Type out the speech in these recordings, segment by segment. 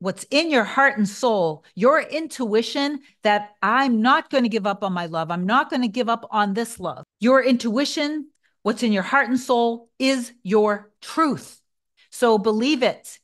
what's in your heart and soul, your intuition that I'm not going to give up on my love. I'm not going to give up on this love. Your intuition, what's in your heart and soul is your truth. So believe it.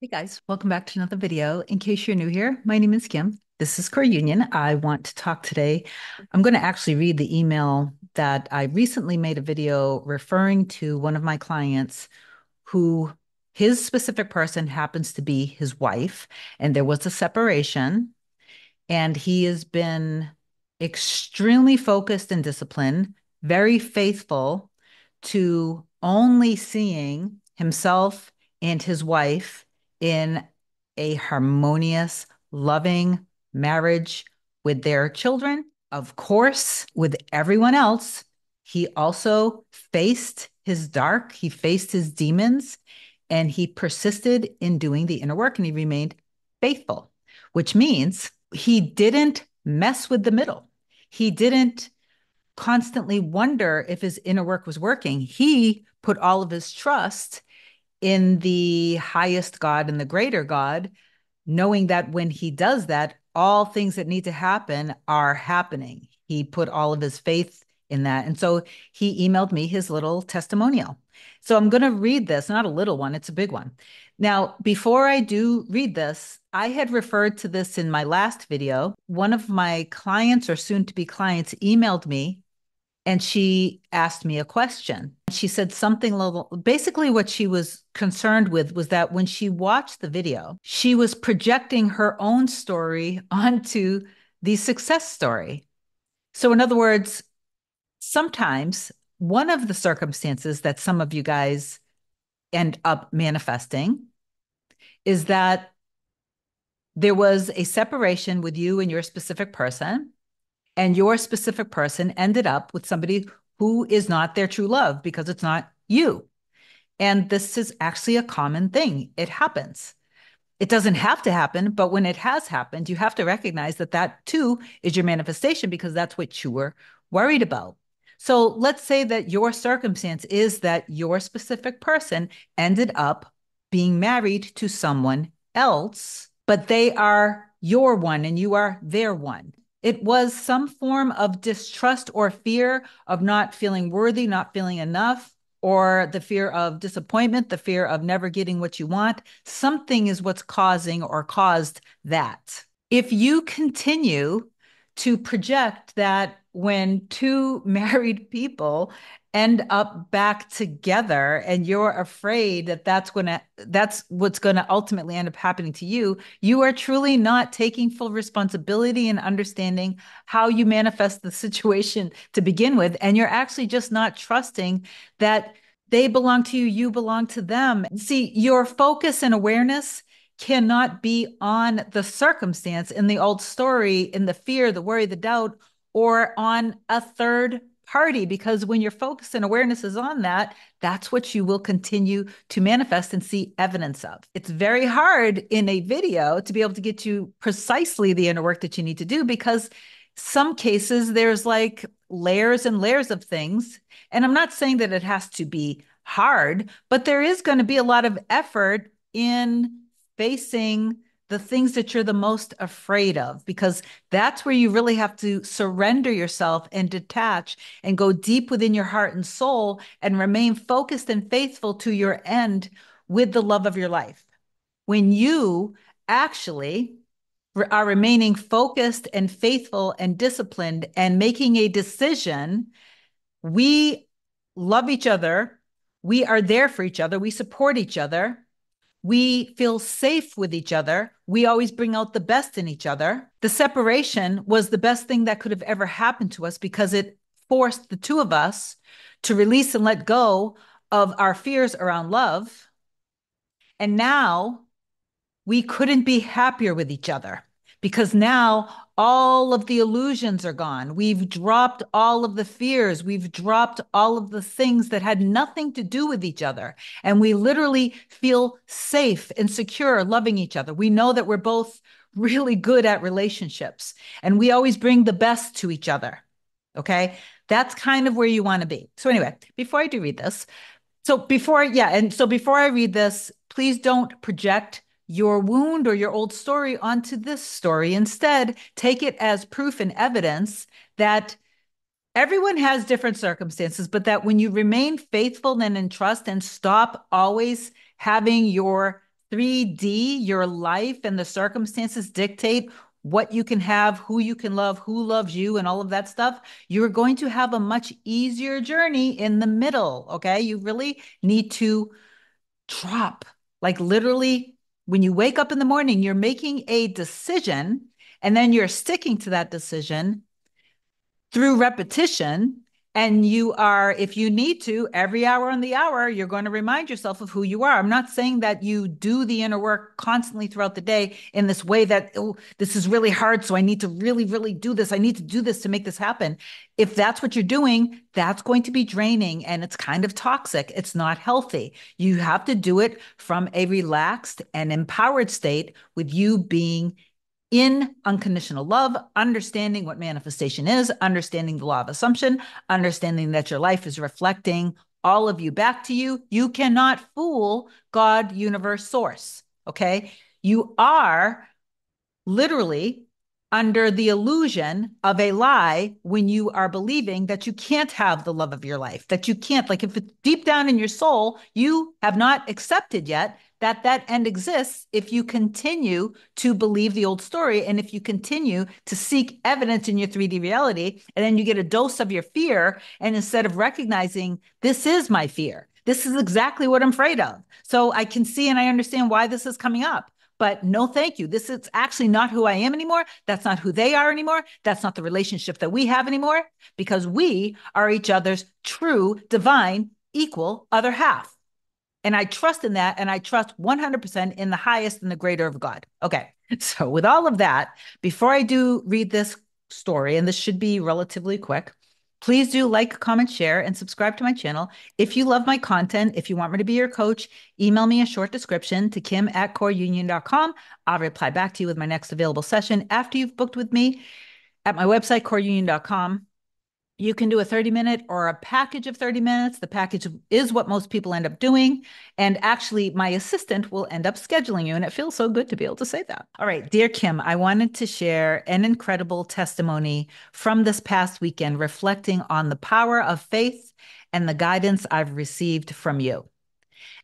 Hey guys, welcome back to another video. In case you're new here, my name is Kim. This is Core Union. I want to talk today. I'm going to actually read the email that I recently made a video referring to one of my clients who his specific person happens to be his wife, and there was a separation, and he has been extremely focused and disciplined, very faithful to only seeing himself and his wife in a harmonious, loving marriage with their children. Of course, with everyone else, he also faced his dark, he faced his demons, and he persisted in doing the inner work and he remained faithful, which means he didn't mess with the middle. He didn't constantly wonder if his inner work was working. He put all of his trust in the highest God and the greater God, knowing that when he does that, all things that need to happen are happening. He put all of his faith in that. And so he emailed me his little testimonial. So I'm going to read this, not a little one, it's a big one. Now, before I do read this, I had referred to this in my last video. One of my clients or soon to be clients emailed me and she asked me a question. She said something little, basically what she was concerned with was that when she watched the video, she was projecting her own story onto the success story. So in other words, sometimes one of the circumstances that some of you guys end up manifesting is that there was a separation with you and your specific person, and your specific person ended up with somebody who is not their true love because it's not you. And this is actually a common thing. It happens. It doesn't have to happen, but when it has happened, you have to recognize that that too is your manifestation because that's what you were worried about. So let's say that your circumstance is that your specific person ended up being married to someone else, but they are your one and you are their one. It was some form of distrust or fear of not feeling worthy, not feeling enough, or the fear of disappointment, the fear of never getting what you want. Something is what's causing or caused that. If you continue to project that when two married people end up back together and you're afraid that that's what's going to ultimately end up happening to you, you are truly not taking full responsibility and understanding how you manifest the situation to begin with, and you're actually just not trusting that they belong to you, you belong to them. See, your focus and awareness cannot be on the circumstance in the old story, in the fear, the worry, the doubt, or on a third party, because when your focus and awareness is on that, that's what you will continue to manifest and see evidence of. It's very hard in a video to be able to get you precisely the inner work that you need to do because some cases there's like layers and layers of things. And I'm not saying that it has to be hard, but there is going to be a lot of effort in facing the things that you're the most afraid of, because that's where you really have to surrender yourself and detach and go deep within your heart and soul and remain focused and faithful to your end with the love of your life. When you actually are remaining focused and faithful and disciplined and making a decision, we love each other. We are there for each other. We support each other. We feel safe with each other. We always bring out the best in each other. The separation was the best thing that could have ever happened to us because it forced the two of us to release and let go of our fears around love. And now we couldn't be happier with each other because now all of the illusions are gone. We've dropped all of the fears. We've dropped all of the things that had nothing to do with each other. And we literally feel safe and secure loving each other. We know that we're both really good at relationships and we always bring the best to each other. Okay. That's kind of where you want to be. So, anyway, before I do read this, so before I read this, please don't project your wound or your old story onto this story. Instead, take it as proof and evidence that everyone has different circumstances, but that when you remain faithful and in trust and stop always having your 3D, your life and the circumstances dictate what you can have, who you can love, who loves you, and all of that stuff, you're going to have a much easier journey in the middle. Okay. You really need to drop, like literally, when you wake up in the morning, you're making a decision and then you're sticking to that decision through repetition. And you are, if you need to, every hour on the hour, you're going to remind yourself of who you are. I'm not saying that you do the inner work constantly throughout the day in this way that, oh, this is really hard. So I need to really, really do this. I need to do this to make this happen. If that's what you're doing, that's going to be draining and it's kind of toxic. It's not healthy. You have to do it from a relaxed and empowered state with you being in unconditional love, understanding what manifestation is, understanding the law of assumption, understanding that your life is reflecting all of you back to you. You cannot fool God, universe, source. Okay. You are literally under the illusion of a lie when you are believing that you can't have the love of your life, that you can't, like if it's deep down in your soul, you have not accepted yet that that end exists if you continue to believe the old story and if you continue to seek evidence in your 3D reality, and then you get a dose of your fear, and instead of recognizing this is my fear, this is exactly what I'm afraid of. So I can see and I understand why this is coming up. But no, thank you. This is actually not who I am anymore. That's not who they are anymore. That's not the relationship that we have anymore, because we are each other's true, divine, equal other half. And I trust in that. And I trust 100% in the highest and the greater of God. Okay. So, with all of that, before I do read this story, and this should be relatively quick, please do like, comment, share, and subscribe to my channel. If you love my content, if you want me to be your coach, email me a short description to kim@coreunion.com. I'll reply back to you with my next available session after you've booked with me at my website, coreunion.com. You can do a 30-minute or a package of 30 minutes. The package is what most people end up doing. And actually, my assistant will end up scheduling you. And it feels so good to be able to say that. All right, dear Kim, I wanted to share an incredible testimony from this past weekend, reflecting on the power of faith and the guidance I've received from you.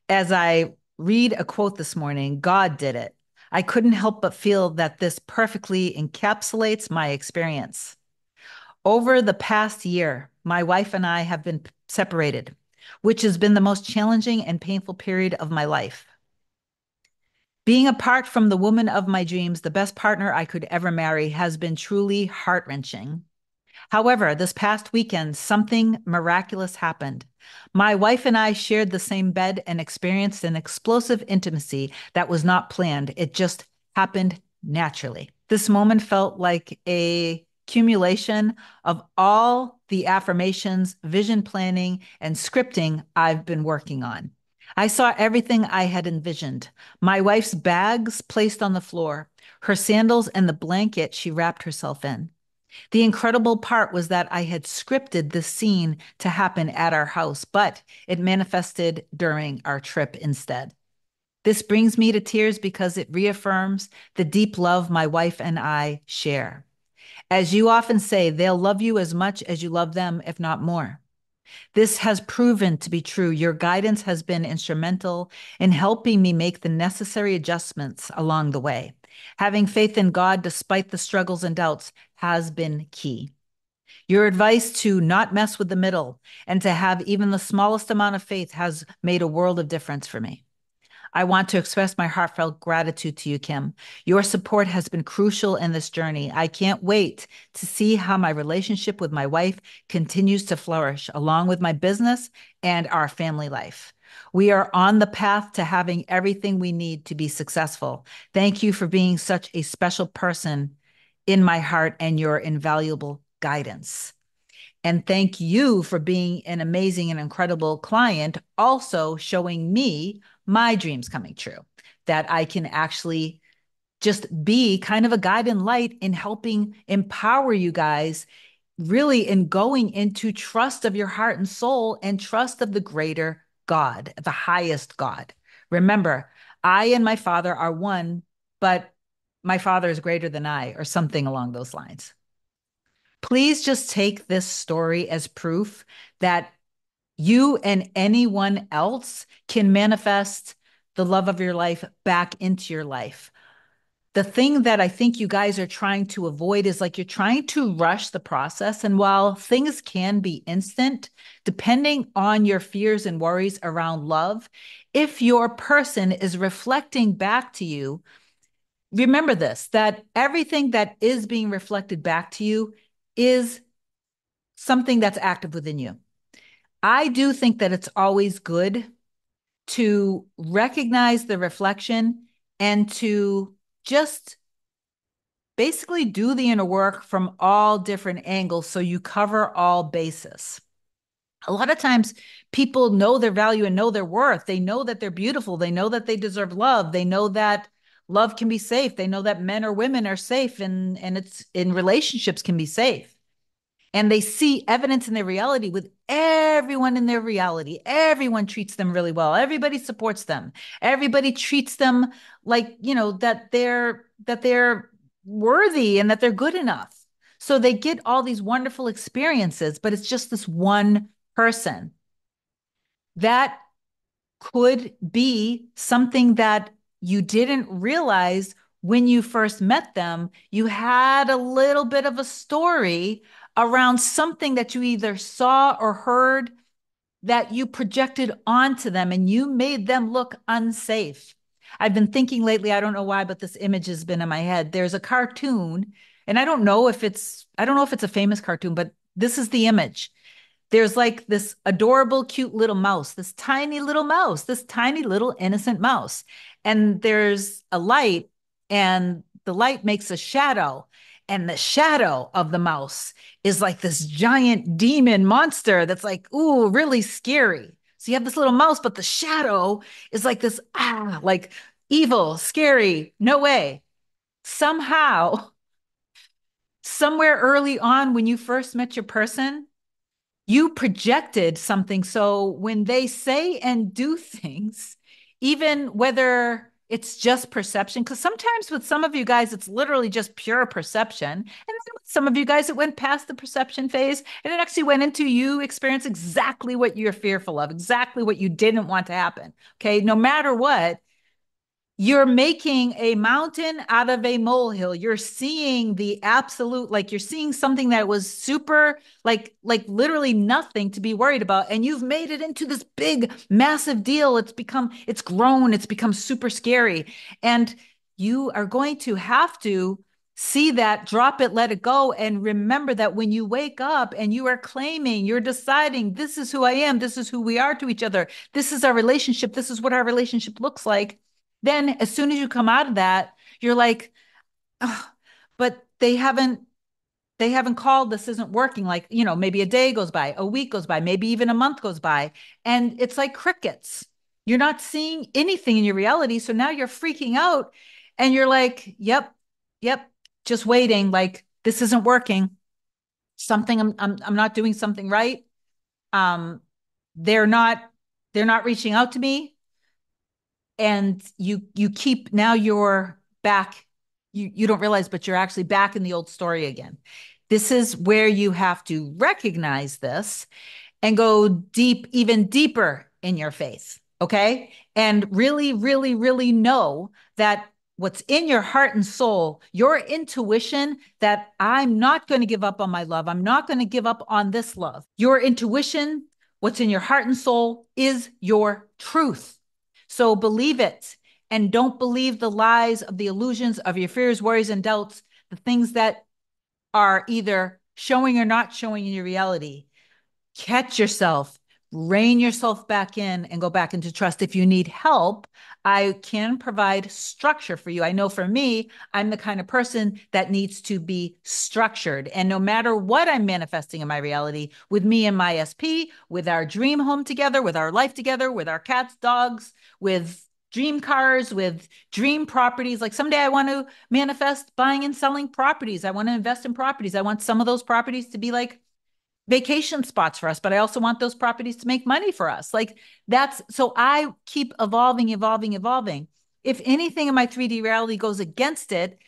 As I read a quote this morning, God did it. I couldn't help but feel that this perfectly encapsulates my experience. Over the past year, my wife and I have been separated, which has been the most challenging and painful period of my life. Being apart from the woman of my dreams, the best partner I could ever marry, has been truly heart-wrenching. However, this past weekend, something miraculous happened. My wife and I shared the same bed and experienced an explosive intimacy that was not planned. It just happened naturally. This moment felt like a accumulation of all the affirmations, vision planning, and scripting I've been working on. I saw everything I had envisioned. My wife's bags placed on the floor, her sandals, and the blanket she wrapped herself in. The incredible part was that I had scripted the scene to happen at our house, but it manifested during our trip instead. This brings me to tears because it reaffirms the deep love my wife and I share. As you often say, they'll love you as much as you love them, if not more. This has proven to be true. Your guidance has been instrumental in helping me make the necessary adjustments along the way. Having faith in God despite the struggles and doubts has been key. Your advice to not mess with the middle and to have even the smallest amount of faith has made a world of difference for me. I want to express my heartfelt gratitude to you, Kim. Your support has been crucial in this journey. I can't wait to see how my relationship with my wife continues to flourish, along with my business and our family life. We are on the path to having everything we need to be successful. Thank you for being such a special person in my heart and your invaluable guidance. And thank you for being an amazing and incredible client, also showing me my dreams coming true, that I can actually just be kind of a guide and light in helping empower you guys really in going into trust of your heart and soul and trust of the greater God, the highest God. Remember, I and my Father are one, but my Father is greater than I, or something along those lines. Please just take this story as proof that you and anyone else can manifest the love of your life back into your life. The thing that I think you guys are trying to avoid is like you're trying to rush the process. And while things can be instant, depending on your fears and worries around love, if your person is reflecting back to you, remember this, that everything that is being reflected back to you is something that's active within you. I do think that it's always good to recognize the reflection and to just basically do the inner work from all different angles so you cover all bases. A lot of times people know their value and know their worth. They know that they're beautiful. They know that they deserve love. They know that love can be safe. They know that men or women are safe and it's in relationships can be safe. And they see evidence in their reality with everyone in their reality. Everyone treats them really well. Everybody supports them. Everybody treats them like, that they're worthy and that they're good enough. So they get all these wonderful experiences, but it's just this one person. That could be something that you didn't realize when you first met them. You had a little bit of a story around something that you either saw or heard that you projected onto them and you made them look unsafe. I've been thinking lately, I don't know why, but this image has been in my head. There's a cartoon, and I don't know if it's a famous cartoon, but this is the image. There's like this adorable, cute little mouse, this tiny little mouse, this tiny little innocent mouse. And there's a light, and the light makes a shadow. And the shadow of the mouse is like this giant demon monster that's like, ooh, really scary. So you have this little mouse, but the shadow is like this, like evil, scary, no way. Somehow, somewhere early on when you first met your person, you projected something. So when they say and do things, even whether it's just perception, because sometimes with some of you guys, it's literally just pure perception. And then with some of you guys, it went past the perception phase and it actually went into you experience exactly what you're fearful of, exactly what you didn't want to happen. Okay. No matter what, you're making a mountain out of a molehill. You're seeing the absolute, like you're seeing something that was super, like literally nothing to be worried about. And you've made it into this big, massive deal. It's grown, it's become super scary. And you are going to have to see that, drop it, let it go. And remember that when you wake up and you are claiming, you're deciding, this is who I am, this is who we are to each other, this is our relationship, this is what our relationship looks like, then as soon as you come out of that, you're like, oh, but they haven't called, this isn't working. Like, maybe a day goes by, a week goes by, maybe even a month goes by, and it's like crickets. You're not seeing anything in your reality. So now you're freaking out and you're like, yep, just waiting. Like, this isn't working. I'm not doing something right. Um, they're not, they're not reaching out to me, and you keep, now you're back, you don't realize, but you're actually back in the old story again. This is where you have to recognize this and go deep, even deeper in your faith. Okay. And really, really, really know that what's in your heart and soul, your intuition, that I'm not going to give up on my love. I'm not going to give up on this love. Your intuition, what's in your heart and soul, is your truth. So believe it, and don't believe the lies of the illusions of your fears, worries, and doubts, the things that are either showing or not showing in your reality. Catch yourself, rein yourself back in, and go back into trust. If you need help, I can provide structure for you. I know for me, I'm the kind of person that needs to be structured. And no matter what I'm manifesting in my reality, with me and my SP, with our dream home together, with our life together, with our cats, dogs, with dream cars, with dream properties. Like someday I want to manifest buying and selling properties. I want to invest in properties. I want some of those properties to be like vacation spots for us, but I also want those properties to make money for us. Like that's so I keep evolving, evolving, evolving. If anything in my 3D reality goes against it,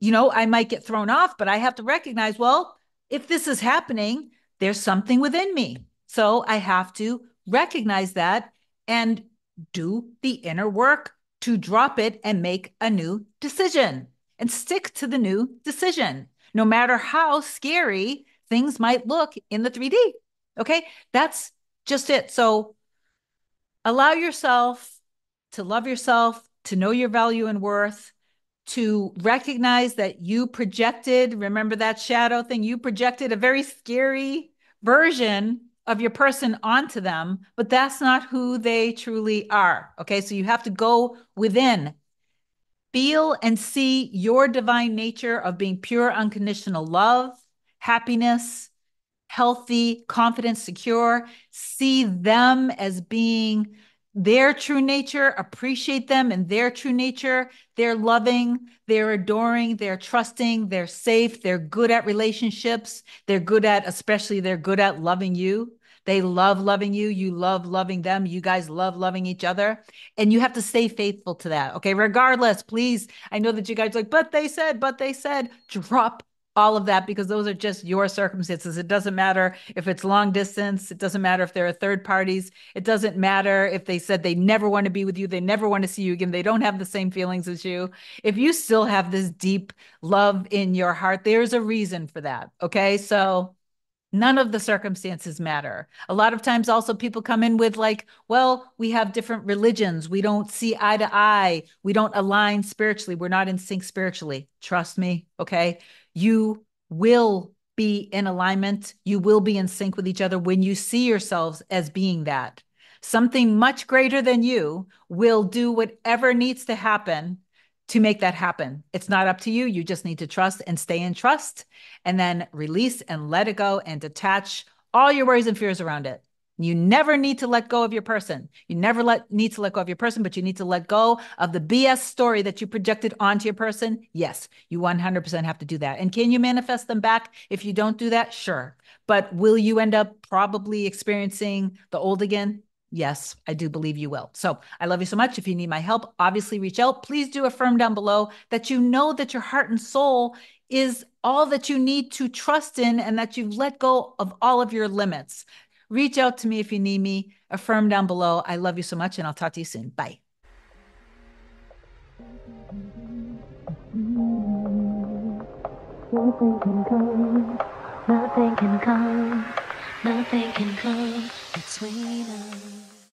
I might get thrown off, but I have to recognize, well, if this is happening, there's something within me. So I have to recognize that and do the inner work to drop it and make a new decision and stick to the new decision, no matter how scary things might look in the 3D. Okay. That's just it. So allow yourself to love yourself, to know your value and worth, to recognize that you projected, remember that shadow thing? You projected a very scary version of your person onto them, but that's not who they truly are. Okay. So you have to go within, feel and see your divine nature of being pure, unconditional love, happiness, healthy, confident, secure, see them as being their true nature, appreciate them in their true nature. They're loving, they're adoring, they're trusting, they're safe, they're good at relationships. Especially they're good at loving you. They love loving you. You love loving them. You guys love loving each other. And you have to stay faithful to that. Okay. Regardless, please. I know that you guys are like, but they said, drop all of that, because those are just your circumstances. It doesn't matter if it's long distance. It doesn't matter if there are third parties. It doesn't matter if they said they never want to be with you. They never want to see you again. They don't have the same feelings as you. If you still have this deep love in your heart, there's a reason for that. Okay. So none of the circumstances matter. A lot of times also people come in with like, well, we have different religions. We don't see eye to eye. We don't align spiritually. We're not in sync spiritually. Trust me. Okay. You will be in alignment. You will be in sync with each other when you see yourselves as being that. Something much greater than you will do whatever needs to happen to make that happen. It's not up to you. You just need to trust and stay in trust, and then release and let it go and detach all your worries and fears around it. You never need to let go of your person. You never need to let go of your person, but you need to let go of the BS story that you projected onto your person. Yes, you 100% have to do that. And can you manifest them back if you don't do that? Sure. But will you end up probably experiencing the old again? Yes, I do believe you will. So I love you so much. If you need my help, obviously reach out. Please do affirm down below that you know that your heart and soul is all that you need to trust in, and that you've let go of all of your limits. Reach out to me if you need me. Affirm down below. I love you so much, and I'll talk to you soon. Bye. Nothing can come, nothing can come, nothing can come between us.